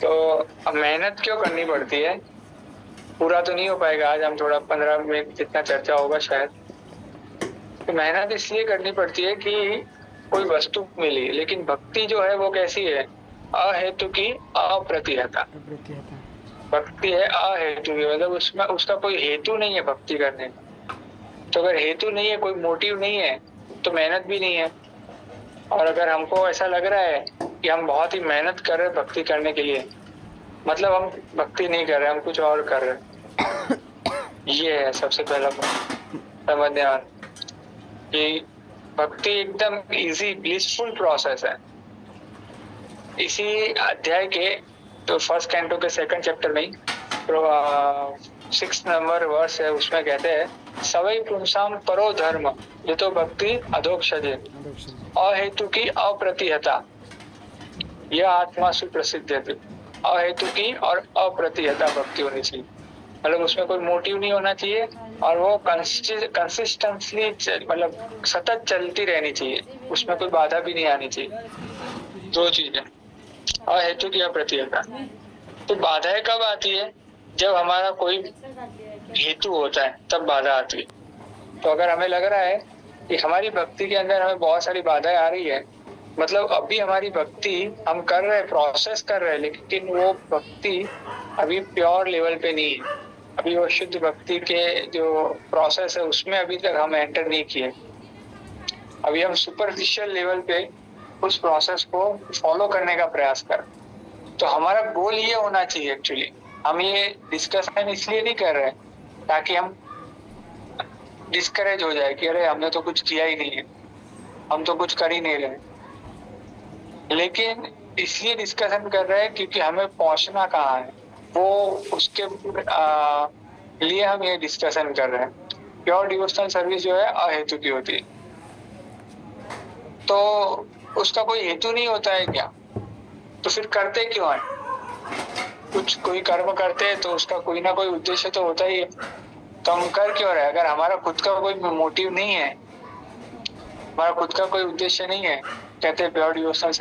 तो अब मेहनत क्यों करनी पड़ती है? पूरा तो नहीं हो पाएगा आज, हम थोड़ा 15 मिनट जितना चर्चा होगा शायद। तो मेहनत इसलिए करनी पड़ती है कि कोई वस्तु मिली, लेकिन भक्ति जो है वो कैसी है? अहेतु की अप्रतिहता। भक्ति है अहेतु की, मतलब उसमें उसका कोई हेतु नहीं है भक्ति करने का। तो अगर हेतु नहीं है, कोई मोटिव नहीं है, तो मेहनत भी नहीं है। और अगर हमको ऐसा लग रहा है कि हम बहुत ही मेहनत कर रहे हैं भक्ति करने के लिए, मतलब हम भक्ति नहीं कर रहे, हम कुछ और कर रहे हैं। ये है सबसे पहला समझने वाला कि भक्ति एकदम इजी ब्लिसफुल प्रोसेस है। इसी अध्याय के तो फर्स्ट कैंटो के सेकंड चैप्टर में 6 नंबर वर्स है, उसमें कहते हैं सवै पुंसाम परो धर्म ये तो भक्ति अधोक्षजे अहेतु की अप्रतिहता यह आत्मा सुप्रसिद्ध है। अहेतु की और अप्रतिहता भक्ति होनी चाहिए, मतलब उसमें कोई मोटिव नहीं होना चाहिए और वो कंसिस्टेंटली मतलब सतत चलती रहनी चाहिए, उसमें कोई बाधा भी नहीं आनी चाहिए। दो चीजें अहेतु की अप्रतिहता। तो बाधाएं कब आती है? जब हमारा कोई हेतु होता है तब बाधा आती है। तो अगर हमें लग रहा है कि हमारी भक्ति के अंदर हमें बहुत सारी बाधाएं आ रही है, मतलब अभी हमारी भक्ति हम कर रहे हैं, प्रोसेस कर रहे हैं, लेकिन वो भक्ति अभी प्योर लेवल पे नहीं है, अभी वो शुद्ध भक्ति के जो प्रोसेस है उसमें अभी तक हम एंटर नहीं किए। अभी हम सुपरफिशियल लेवल पे उस प्रोसेस को फॉलो करने का प्रयास कर। तो हमारा गोल ये होना चाहिए एक्चुअली, हम ये डिस्कशन इसलिए नहीं कर रहे ताकि हम डिस्करेज हो जाए कि अरे हमने तो कुछ किया ही नहीं है, हम तो कुछ कर ही नहीं रहे, लेकिन इसलिए डिस्कशन कर रहे हैं क्योंकि हमें पहुंचना कहाँ है वो उसके लिए हम ये डिस्कशन कर रहे हैं। प्योर डिवोशनल सर्विस जो है अहेतु की होती है, तो उसका कोई हेतु नहीं होता है क्या? तो फिर करते क्यों है? कुछ कोई कर्म करते हैं तो उसका कोई ना कोई उद्देश्य तो होता ही है, तो हम कर क्यों रहे? अगर हमारा खुद का कोई मोटिव नहीं है, हमारा खुद का कोई उद्देश्य नहीं है, कहते हैं प्योर डिवोशनल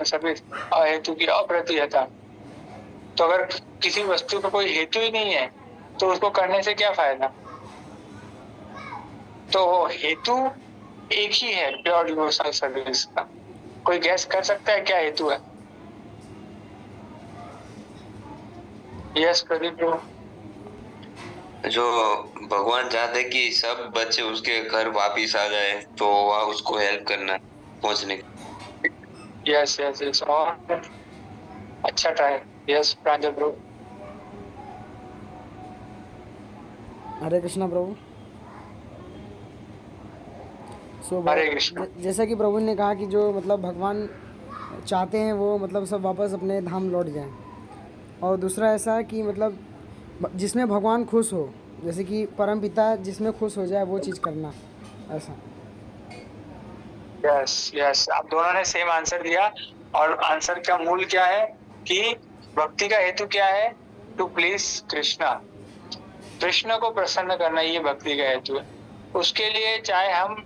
सर्विस अहेतु की अप्रतिहता। तो अगर किसी वस्तु का कोई हेतु ही नहीं है तो उसको करने से क्या फायदा? तो हेतु एक ही है प्योर डिवोशनल सर्विस का। कोई गैस कर सकता है क्या हेतु है? Yes Pradeep bro. जो भगवान चाहते कि सब बच्चे उसके घर वापिस आ जाए, तो वह उसको हेल्प करना पहुंचने। यस यस यस और अच्छा ट्राई। यस प्रांजल ब्रो। हरे कृष्णा प्रभु। हरे कृष्णा। जैसा कि प्रभु ने कहा कि जो मतलब भगवान चाहते हैं वो मतलब सब वापस अपने धाम लौट जाएं, और दूसरा ऐसा कि मतलब जिसमें भगवान खुश हो, जैसे कि परम पिता जिसमें खुश हो जाए वो चीज़ करना, ऐसा। यस यस आप दोनों ने सेम आंसर दिया, और आंसर का मूल क्या है कि भक्ति का हेतु क्या है? टू प्लीज कृष्णा, कृष्ण को प्रसन्न करना, ये भक्ति का हेतु है। उसके लिए चाहे हम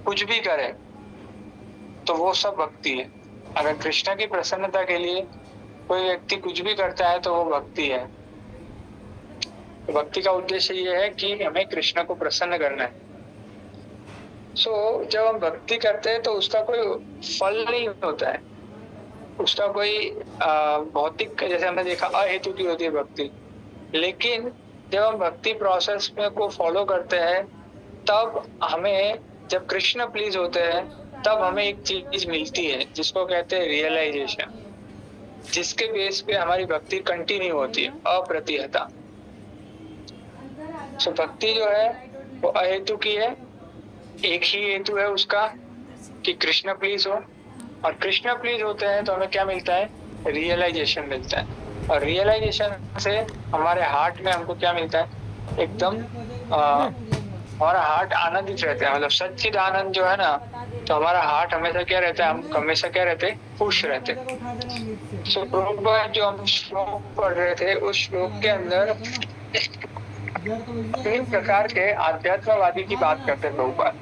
कुछ भी करें तो वो सब भक्ति है। अगर कृष्ण की प्रसन्नता के लिए कोई व्यक्ति कुछ भी करता है तो वो भक्ति है। तो भक्ति का उद्देश्य ये है कि हमें कृष्ण को प्रसन्न करना है। जब हम भक्ति करते हैं तो उसका कोई फल नहीं होता है, उसका कोई भौतिक, जैसे हमने देखा अहेतु की होती है भक्ति, लेकिन जब हम भक्ति प्रोसेस में को फॉलो करते हैं तब हमें, जब कृष्ण प्लीज होते हैं तब हमें एक चीज मिलती है जिसको कहते हैं रियलाइजेशन, जिसके बेस पे हमारी भक्ति कंटिन्यू होती है, अप्रतिहता। भक्ति जो है वो अहेतु की है, एक ही हेतु है उसका कि कृष्ण प्लीज हो, और कृष्ण प्लीज होते हैं तो हमें क्या मिलता है? रियलाइजेशन मिलता है, और रियलाइजेशन से हमारे हार्ट में हमको क्या मिलता है? एकदम हमारा हार्ट आनंदित रहता है, मतलब सच्चिद आनंद जो है ना, तो हमारा हार्ट हमेशा क्या रहता है? हम हमेशा क्या रहते हैं? खुश रहते हैं। जो हम श्लोक पढ़ रहे थे उस श्लोक के अंदर तीन प्रकार के आध्यात्मवादी की बात करते हैं प्रभुपाद।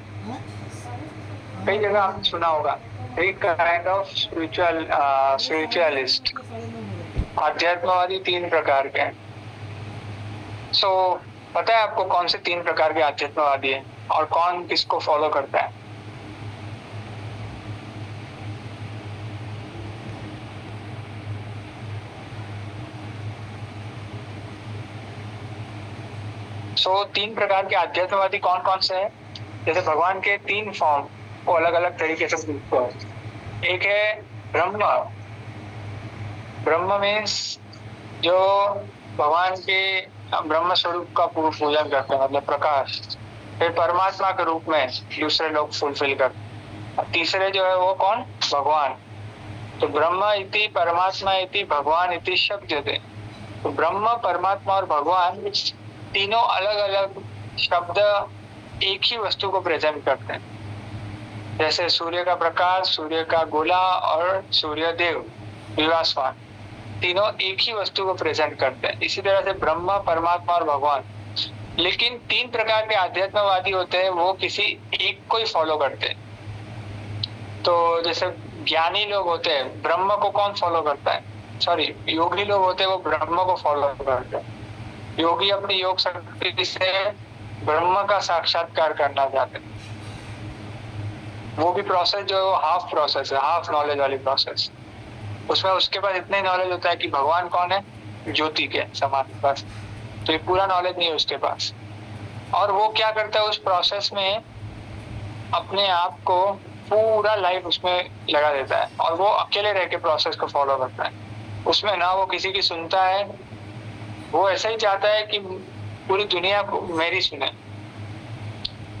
कई जगह आपने सुना होगा थ्री काइंड ऑफ स्पिरिचुअलिस्ट। आध्यात्मवादी तीन प्रकार के हैं। सो पता है आपको कौन से तीन प्रकार के आध्यात्मवादी हैं और कौन किसको फॉलो करता है? तीन प्रकार के आध्यात्मवादी कौन कौन से हैं? जैसे भगवान के तीन फॉर्म वो अलग अलग तरीके से पूछते हैं। एक है ब्रह्म। ब्रह्म मीन्स जो भगवान के ब्रह्म स्वरूप का पूजन करते हैं, मतलब प्रकाश। फिर परमात्मा के रूप में दूसरे लोग फुलफिल करते हैं। और तीसरे जो है वो कौन? भगवान। तो ब्रह्म इति परमात्मा इति भगवान इति शब्द थे। तो ब्रह्म, परमात्मा और भगवान तीनों अलग अलग शब्द एक ही वस्तु को प्रेजेंट करते हैं। जैसे सूर्य का प्रकाश, सूर्य का गोला और सूर्य देव विवासवान, तीनों एक ही वस्तु को प्रेजेंट करते हैं। इसी तरह से ब्रह्मा, परमात्मा और भगवान। लेकिन तीन प्रकार के आध्यात्मवादी होते हैं, वो किसी एक को ही फॉलो करते हैं। तो जैसे ज्ञानी लोग होते हैं, ब्रह्म को कौन फॉलो करता है? सॉरी, योगी लोग होते हैं वो ब्रह्म को फॉलो करते हैं। योगी अपनी योग शक्ति से ब्रह्म का साक्षात्कार करना चाहते हैं। वो भी प्रोसेस जो हाफ प्रोसेस है, हाफ नॉलेज वाली प्रोसेस। उसमें उसके पास इतना ही नॉलेज होता है कि भगवान कौन है, ज्योति के समान बस। तो ये पूरा नॉलेज नहीं है उसके पास। और वो क्या करता है उस प्रोसेस में, अपने आप को पूरा लाइफ उसमें लगा देता है और वो अकेले रह के प्रोसेस को फॉलो करता है। उसमें ना वो किसी की सुनता है, वो ऐसा ही चाहता है कि पूरी दुनिया को मेरी सुने,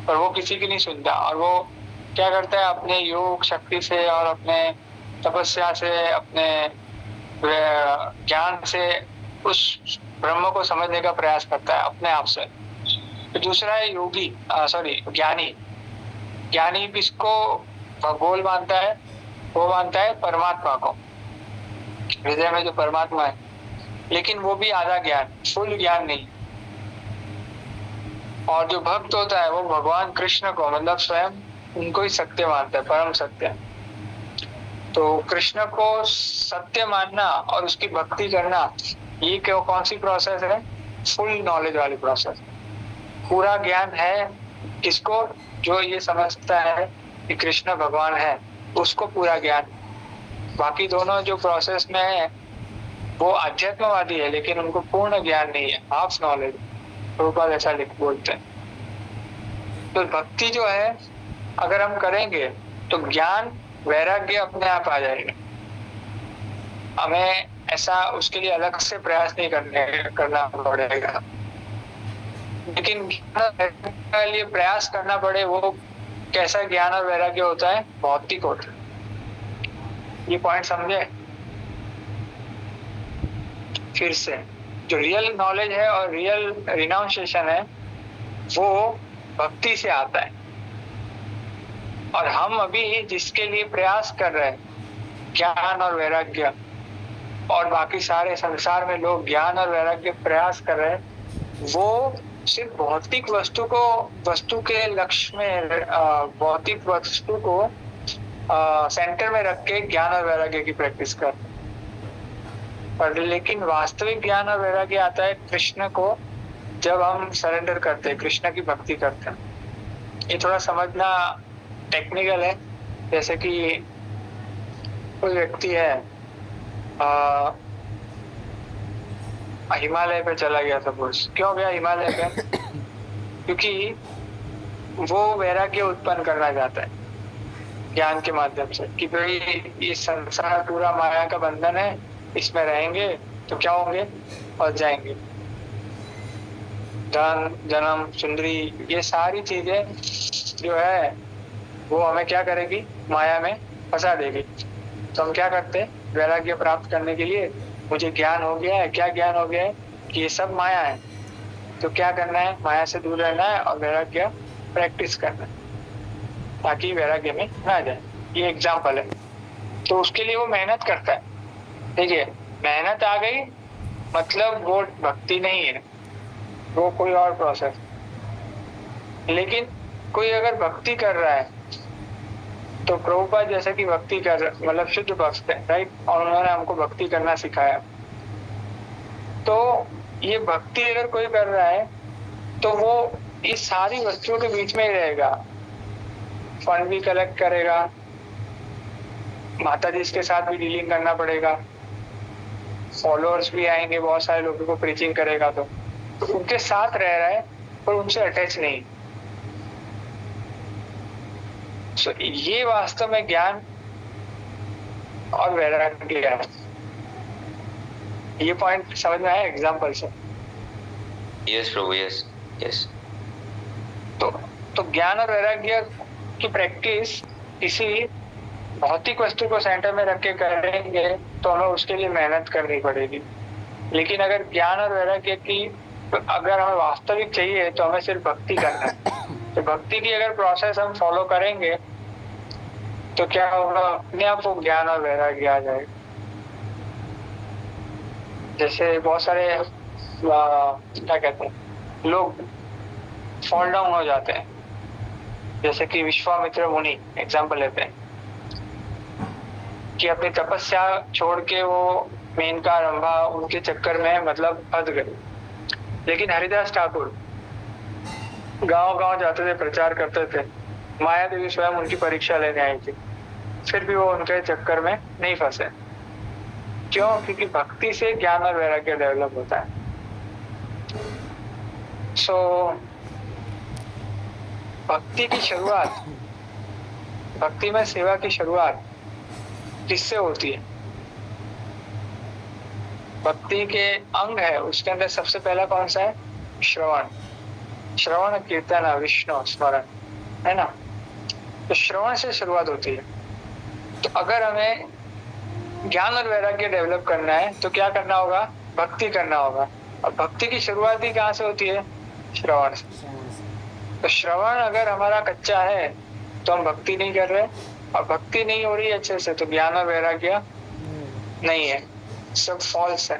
पर वो किसी की नहीं सुनता। और वो क्या करता है, अपने योग शक्ति से और अपने तपस्या से, अपने ज्ञान से उस ब्रह्म को समझने का प्रयास करता है अपने आप से। तो दूसरा है योगी, ज्ञानी। ज्ञानी किसको भगोल मानता है? वो मानता है परमात्मा को, हृदय में जो परमात्मा है, लेकिन वो भी आधा ज्ञान, फुल ज्ञान नहीं। और जो भक्त होता है वो भगवान कृष्ण को, मतलब स्वयं उनको ही सत्य मानता है, परम सत्य। तो कृष्ण को सत्य मानना और उसकी भक्ति करना, ये कौन सी प्रोसेस है? फुल नॉलेज वाली प्रोसेस। पूरा ज्ञान है किसको? जो ये समझता है कि कृष्ण भगवान है, उसको पूरा ज्ञान। बाकी दोनों जो प्रोसेस में है वो आध्यात्मवादी है, लेकिन उनको पूर्ण ज्ञान नहीं है, हाफ नॉलेज। प्रभुपाद ऐसा बोलते हैं। तो भक्ति जो है अगर हम करेंगे तो ज्ञान वैराग्य अपने आप आ जाएगा। हमें ऐसा उसके लिए अलग से प्रयास नहीं करना पड़ेगा। लेकिन के लिए प्रयास करना पड़े, वो कैसा ज्ञान और वैराग्य होता है? भौतिक होता है। ये पॉइंट समझे? फिर से जो रियल नॉलेज है और रियल रिनाउंसिएशन है वो भक्ति से आता है। और हम अभी जिसके लिए प्रयास कर रहे हैं, ज्ञान और वैराग्य, और बाकी सारे संसार में लोग ज्ञान और वैराग्य प्रयास कर रहे हैं, वो सिर्फ भौतिक वस्तु के लक्ष्य में, भौतिक वस्तु को सेंटर में रख के ज्ञान और वैराग्य की प्रैक्टिस कर। पर लेकिन वास्तविक ज्ञान और वैराग्य आता है कृष्ण को जब हम सरेंडर करते हैं, कृष्ण की भक्ति करते हैं। ये थोड़ा समझना टेक्निकल है। जैसे कि कोई व्यक्ति है हिमालय पे चला गया, सपोज। क्यों गया हिमालय पे? क्योंकि वो वैराग्य उत्पन्न करना चाहता है ज्ञान के माध्यम से, कि भाई ये संसार पूरा माया का बंधन है, इसमें रहेंगे तो क्या होंगे? और जाएंगे। धन, जन्म, सुंदरी, ये सारी चीजें जो है वो हमें क्या करेगी? माया में फंसा देगी। तो हम क्या करते हैं? वैराग्य प्राप्त करने के लिए, मुझे ज्ञान हो गया है। क्या ज्ञान हो गया है? कि ये सब माया है। तो क्या करना है? माया से दूर रहना है और वैराग्य प्रैक्टिस करना है, ताकि वैराग्य में ना जाए। ये एग्जाम्पल है। तो उसके लिए वो मेहनत करता है। ठीक है, मेहनत आ गई मतलब वो भक्ति नहीं है, वो कोई और प्रोसेस। लेकिन कोई अगर भक्ति कर रहा है तो प्रभुपाद जैसे कि भक्ति कर मतलब शुद्ध भक्त है, राइट, और उन्होंने हमको भक्ति करना सिखाया। तो ये भक्ति अगर कोई कर रहा है तो वो इस सारी वस्तुओं के बीच में ही रहेगा, फंड भी कलेक्ट करेगा, माता जी के साथ भी डीलिंग करना पड़ेगा, फॉलोअर्स भी आएंगे, बहुत सारे लोगों को प्रीचिंग करेगा, तो उनके साथ रह रहा है पर उनसे अटैच नहीं। सो ये वास्तव में ज्ञान और वैराग्य है। ये पॉइंट समझ में आया एग्जाम्पल से? यस प्रभु, यस यस। तो ज्ञान और वैराग्य की प्रैक्टिस किसी भौतिक वस्तु को सेंटर में रख के करेंगे तो हमें उसके लिए मेहनत करनी पड़ेगी। लेकिन अगर ज्ञान और वैराग्य की अगर हमें वास्तविक चाहिए तो हमें सिर्फ भक्ति करना है। तो भक्ति की अगर प्रोसेस हम फॉलो करेंगे तो क्या होगा, अपने आप वो ज्ञान और वैराग्य आ जाएगा। जैसे बहुत सारे क्या कहते हैं लोग फॉल डाउन हो जाते हैं, जैसे कि विश्वामित्र मुनि एग्जाम्पल लेते हैं कि अपनी तपस्या छोड़ के वो मेनका रंभा उनके चक्कर में मतलब फंस गए। लेकिन हरिदास ठाकुर गांव-गांव जाते थे, प्रचार करते थे, माया देवी स्वयं उनकी परीक्षा लेने आई थी, फिर भी वो उनके चक्कर में नहीं फंसे। क्यों? क्योंकि भक्ति से ज्ञान और वैराग्य डेवलप होता है। सो भक्ति की शुरुआत, भक्ति में सेवा की शुरुआत किससे होती है? भक्ति के अंग है, उसके अंदर सबसे पहला कौन सा है? श्रवण। श्रवण कीर्तन विष्णु स्मरण, है ना? तो श्रवण से शुरुआत होती है। तो अगर हमें ज्ञान और वैराग्य डेवलप करना है तो क्या करना होगा? भक्ति करना होगा। और भक्ति की शुरुआत ही कहाँ से होती है? श्रवण से। तो श्रवण अगर हमारा कच्चा है तो हम भक्ति नहीं कर रहे, और भक्ति नहीं हो रही अच्छे से तो ज्ञान और वैराग्य नहीं है, सब फॉल्स है।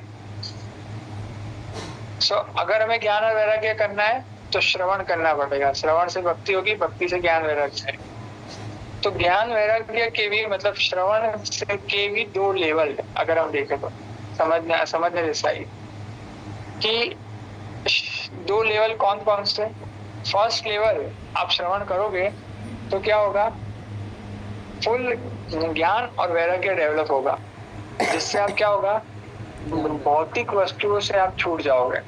सो अगर हमें ज्ञान और वैराग्य करना है तो श्रवण करना पड़ेगा, श्रवण से भक्ति होगी, भक्ति से ज्ञान वैराग्य है। तो ज्ञान वैराग्य के भी मतलब श्रवण से के भी दो लेवल है। अगर हम देखें तो समझने जैसा ही कि दो लेवल कौन कौन से? फर्स्ट लेवल आप श्रवण करोगे तो क्या होगा? फुल ज्ञान और वैराग्य डेवलप होगा, जिससे आप क्या होगा? भौतिक वस्तुओं से आप छूट जाओगे।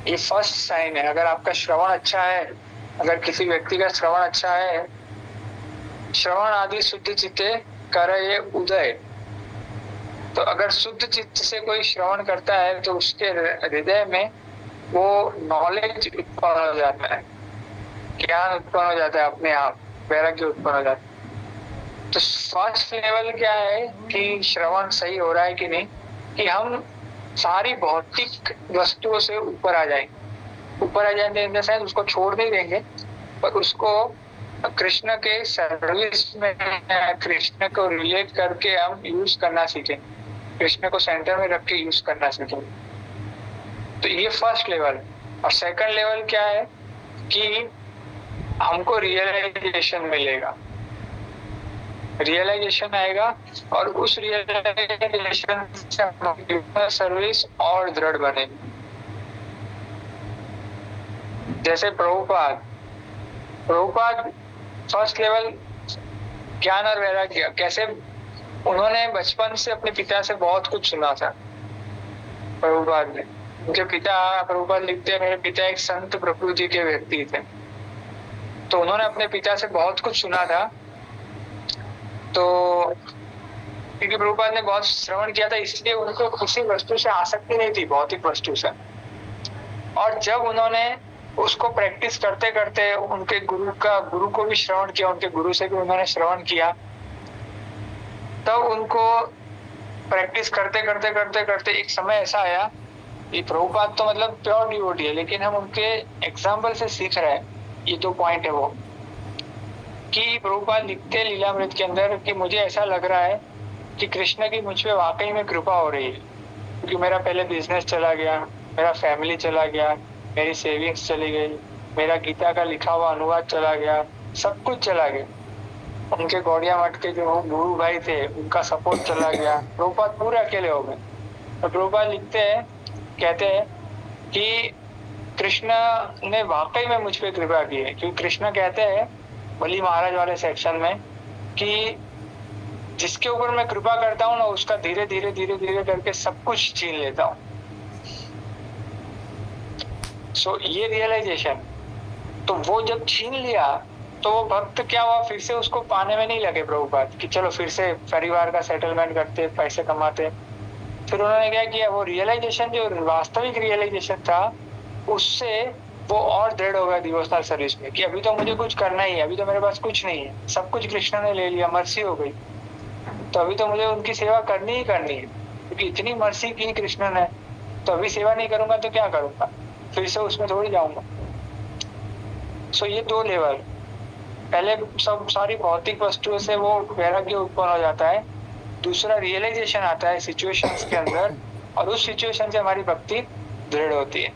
ये फर्स्ट साइन है। अगर आपका श्रवण अच्छा है, अगर किसी व्यक्ति का श्रवण अच्छा है, श्रवण आदि शुद्ध चित्ते करे उदय, तो अगर शुद्ध चित्त से कोई श्रवण करता है तो उसके हृदय में वो नॉलेज उत्पन्न हो जाता है, ज्ञान उत्पन्न हो जाता है, अपने आप वैराग्य उत्पन्न हो जाता है। तो फर्स्ट लेवल क्या है कि श्रवण सही हो रहा है कि नहीं, कि हम सारी भौतिक वस्तुओं से ऊपर आ जाएंगे। ऊपर आ जाएंगे इन द सेंस उसको छोड़ नहीं देंगे, पर उसको कृष्ण के सर्विस में, कृष्ण को रिलेट करके हम यूज करना सीखें, कृष्ण को सेंटर में रख के यूज करना सीखें। तो ये फर्स्ट लेवल। और सेकंड लेवल क्या है कि हमको रियलाइजेशन मिलेगा, रियलाइजेशन आएगा, और उस रियलाइजेशन से हमारी सर्विस और दृढ़ बनेगी। जैसे प्रभुपाद फर्स्ट लेवल ज्ञान और वैराग्य, कैसे उन्होंने बचपन से अपने पिता से बहुत कुछ सुना था। प्रभुपाद ने, उनके पिता, प्रभुपाद लिखते हैं, मेरे पिता एक संत प्रकृति के व्यक्ति थे, तो उन्होंने अपने पिता से बहुत कुछ सुना था। तो क्योंकि प्रभुपाद ने बहुत श्रवण किया था, इसलिए उनको किसी वस्तु से आसक्ति नहीं थी, भौतिक वस्तु से। और जब उन्होंने उसको प्रैक्टिस करते करते उनके गुरु को भी श्रवण किया, उनके गुरु से भी उन्होंने श्रवण किया, तब उनको प्रैक्टिस करते करते करते करते एक समय ऐसा आया कि प्रभुपाद तो मतलब प्योर डिवोटी है, लेकिन हम उनके एग्जाम्पल से सीख रहे हैं। ये दो पॉइंट है वो कि प्रभुपाद लिखते हैं लीलामृत के अंदर कि मुझे ऐसा लग रहा है कि कृष्ण की मुझ पे वाकई में कृपा हो रही है, क्योंकि मेरा पहले बिजनेस चला गया, मेरा फैमिली चला गया, मेरी सेविंग्स चली गई, मेरा गीता का लिखा हुआ अनुवाद चला गया, सब कुछ चला गया। उनके गौड़िया मठ के जो गुरु भाई थे उनका सपोर्ट चला गया, प्रभुपाद पूरे अकेले हो गए। तो प्रभुपाद लिखते हैं, कहते हैं कि कृष्ण ने वाकई में मुझ पे कृपा की है, क्योंकि कृष्ण कहते हैं बली महाराज वाले सेक्शन में कि जिसके ऊपर मैं कृपा करता हूँ ना उसका धीरे धीरे धीरे धीरे करके सब कुछ छीन लेता हूँ। सो ये रियलाइजेशन, तो वो जब छीन लिया तो वो भक्त क्या हुआ, फिर से उसको पाने में नहीं लगे प्रभुपाद कि चलो फिर से परिवार का सेटलमेंट करते, पैसे कमाते। फिर उन्होंने क्या किया, वो रियलाइजेशन जो वास्तविक रियलाइजेशन था उससे वो और दृढ़ हो गया डिवोशनल सर्विस में कि अभी तो मुझे कुछ करना ही है, अभी तो मेरे पास कुछ नहीं है, सब कुछ कृष्ण ने ले लिया, मर्सी हो गई, तो अभी तो मुझे उनकी सेवा करनी ही करनी है, क्योंकि इतनी मर्सी की कृष्ण ने, तो अभी सेवा नहीं करूंगा तो क्या करूंगा, फिर से उसमें थोड़ी जाऊंगा। सो ये दो लेवल, पहले सब सारी भौतिक वस्तुओं से वो वैराग्य उत्पन्न हो जाता है, दूसरा रियलाइजेशन आता है सिचुएशंस के अंदर, और उस सिचुएशन से हमारी भक्ति दृढ़ होती है।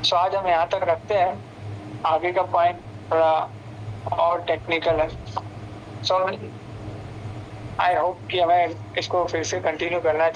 सो आज हम यहाँ तक रखते हैं, आगे का पॉइंट थोड़ा और टेक्निकल है। सो आई होप कि हमें इसको फिर से कंटिन्यू करना चाहिए।